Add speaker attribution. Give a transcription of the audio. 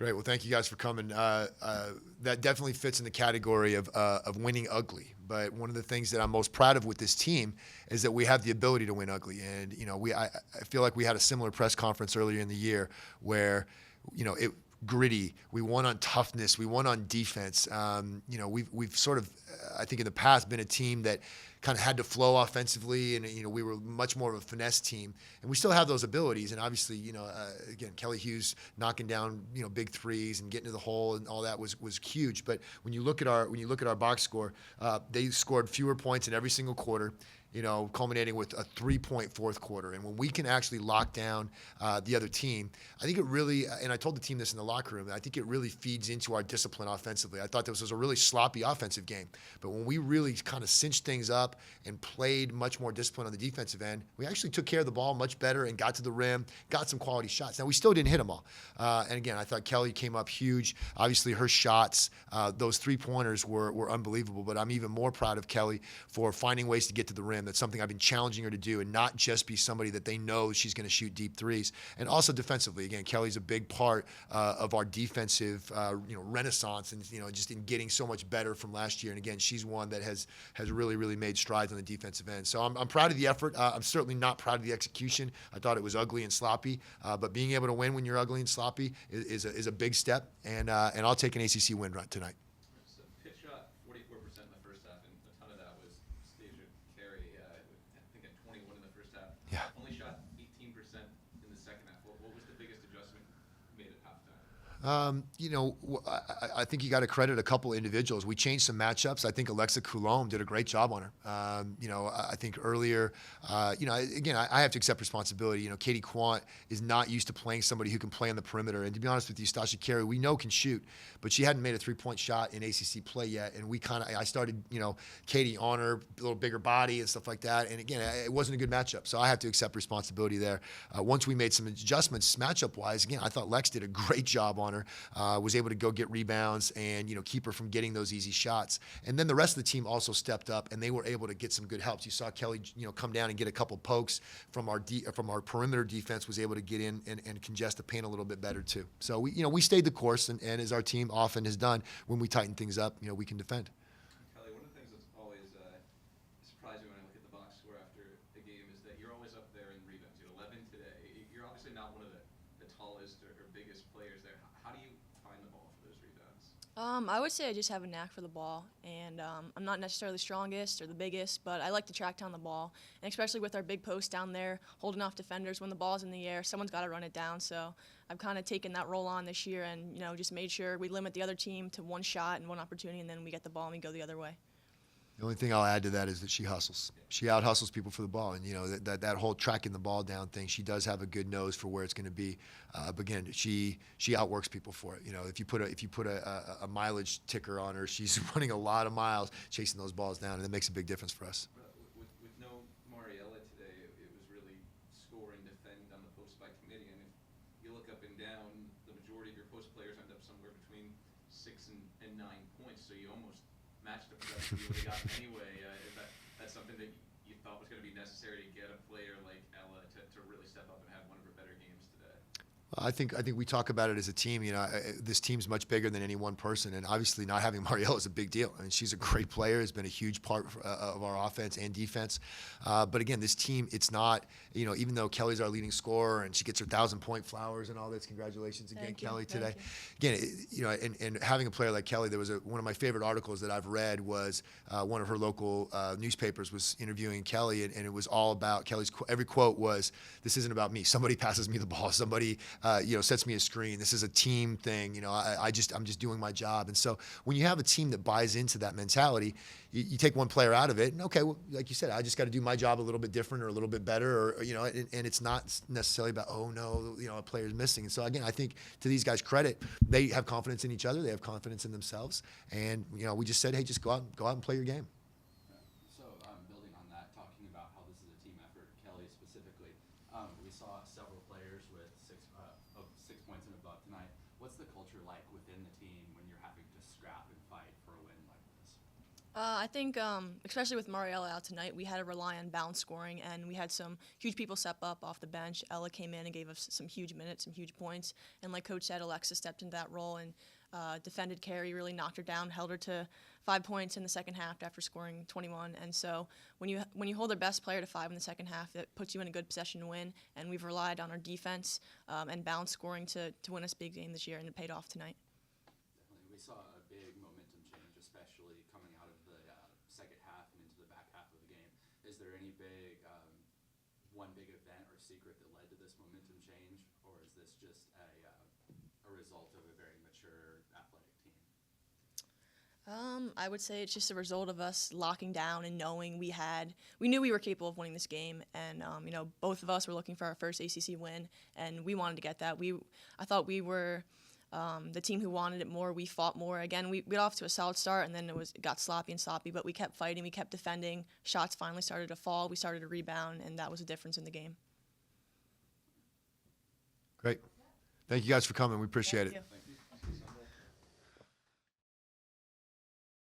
Speaker 1: Great. Well, thank you guys for coming. That definitely fits in the category of winning ugly. But one of the things that I'm most proud of with this team is that we have the ability to win ugly. And I feel like we had a similar press conference earlier in the year where, it gritty. We won on toughness. We won on defense. We've sort of, I think in the past, been a team that kind of had to flow offensively, and we were much more of a finesse team, and we still have those abilities. And obviously, again, Kelly Hughes knocking down big threes and getting to the hole and all that was huge. But when you look at our box score, they scored fewer points in every single quarter, culminating with a 3-point fourth quarter. And when we can actually lock down the other team, I think it really, and I told the team this in the locker room, I think it really feeds into our discipline offensively. I thought this was a really sloppy offensive game. But when we really kind of cinched things up and played much more discipline on the defensive end, we actually took care of the ball much better and got to the rim, got some quality shots. Now, we still didn't hit them all. And again, I thought Kelly came up huge. Obviously, her shots, those three-pointers were unbelievable. But I'm even more proud of Kelly for finding ways to get to the rim. That's something I've been challenging her to do, and not just be somebody that they know she's going to shoot deep threes. And also defensively, again, Kelly's a big part of our defensive, renaissance, and just in getting so much better from last year. And again, she's one that has really, really made strides on the defensive end. So I'm proud of the effort. I'm certainly not proud of the execution. I thought it was ugly and sloppy, but being able to win when you're ugly and sloppy is a big step. And I'll take an ACC win right tonight.
Speaker 2: So pitch shot 44% in the first half, and a ton of that was Stasia Carey. I think at 21 in the first half.
Speaker 1: Yeah.
Speaker 2: Only shot 18% in the second half. What was the biggest adjustment made at halftime?
Speaker 1: I think you got to credit a couple individuals. We changed some matchups. I think Alexa Coulombe did a great job on her. I think earlier, again, I have to accept responsibility. Katie Quant is not used to playing somebody who can play on the perimeter. And to be honest with you, Stasha Carey, we know can shoot, but she hadn't made a three-point shot in ACC play yet. And I started, Katie on her, a little bigger body and stuff like that. And again, it wasn't a good matchup. So I have to accept responsibility there. Once we made some adjustments matchup-wise, again, I thought Lex did a great job on her, was able to go get rebounds and keep her from getting those easy shots. And then the rest of the team also stepped up, and they were able to get some good helps. You saw Kelly come down and get a couple pokes from our perimeter defense, was able to get in and congest the paint a little bit better too. So we stayed the course, and as our team often has done, when we tighten things up, we can defend.
Speaker 2: Kelly, one of the things that's always surprising when I look at the box score after a game is that you're always up there in rebounds. You had 11 today. You're obviously not one of the tallest or biggest players there. How do you find the ball for those rebounds?
Speaker 3: I would say I just have a knack for the ball, and I'm not necessarily the strongest or the biggest, but I like to track down the ball, and especially with our big post down there, holding off defenders when the ball's in the air, someone's got to run it down. So I've kind of taken that role on this year, and just made sure we limit the other team to one shot and one opportunity, and then we get the ball and we go the other way.
Speaker 1: The only thing I'll add to that is that she hustles. She out-hustles people for the ball. And, that whole tracking the ball down thing, she does have a good nose for where it's going to be. But again, she outworks people for it. If you put a mileage ticker on her, she's running a lot of miles chasing those balls down, and it makes a big difference for us.
Speaker 2: With no Mariella today, it was really score and defend on the post by committee. And if you look up and down, the majority of your post players end up somewhere between 6 and 9 points. So you almost matched the production you would have gotten anyway. That's something that you thought was going to be necessary to get a player like Ella to really step up and have one of her better games today?
Speaker 1: I think we talk about it as a team. This team's much bigger than any one person, and obviously not having Mariella is a big deal. I mean, she's a great player, has been a huge part of our offense and defense. But again, this team, it's not, even though Kelly's our leading scorer and she gets her 1,000-point flowers and all this. Congratulations again, Kelly, today. Again, and having a player like Kelly, there was one of my favorite articles that I've read was one of her local newspapers was interviewing Kelly, and it was all about Kelly's. Every quote was, "This isn't about me. Somebody passes me the ball. Somebody." Sets me a screen. This is a team thing. I'm just doing my job. And so when you have a team that buys into that mentality, you take one player out of it, and okay, well, like you said, I just got to do my job a little bit different or a little bit better, or and it's not necessarily about a player's missing. And so again, I think to these guys' credit, they have confidence in each other, they have confidence in themselves, and we just said, hey, just go out and play your game.
Speaker 4: So building on that, talking about how this is a team effort, Kelly specifically, we saw several players with 6 points and above tonight. What's the culture like within the team when you're having to scrap and fight for a win like this?
Speaker 3: I think, especially with Mariella out tonight, we had to rely on bounce scoring, and we had some huge people step up off the bench. Ella came in and gave us some huge minutes, some huge points. And like Coach said, Alexa stepped into that role and defended Carrie, really knocked her down, held her to 5 points in the second half after scoring 21. And so when you hold their best player to 5 in the second half, it puts you in a good possession win. And we've relied on our defense and bounce scoring to win us big game this year, and it paid off tonight.
Speaker 4: Definitely. We saw a big momentum change, especially coming out of the second half and into the back half of the game. Is there any big, one big event or secret that led to this momentum change, or is this just a result of a very mature athletic team?
Speaker 3: I would say it's just a result of us locking down and knowing we knew we were capable of winning this game, and both of us were looking for our first ACC win, and we wanted to get that. I thought we were the team who wanted it more. We fought more. Again, we got off to a solid start, and then it got sloppy, but we kept fighting, we kept defending. Shots finally started to fall. We started to rebound, and that was a difference in the game.
Speaker 1: Great. Thank you guys for coming. We appreciate it.
Speaker 3: Thank you.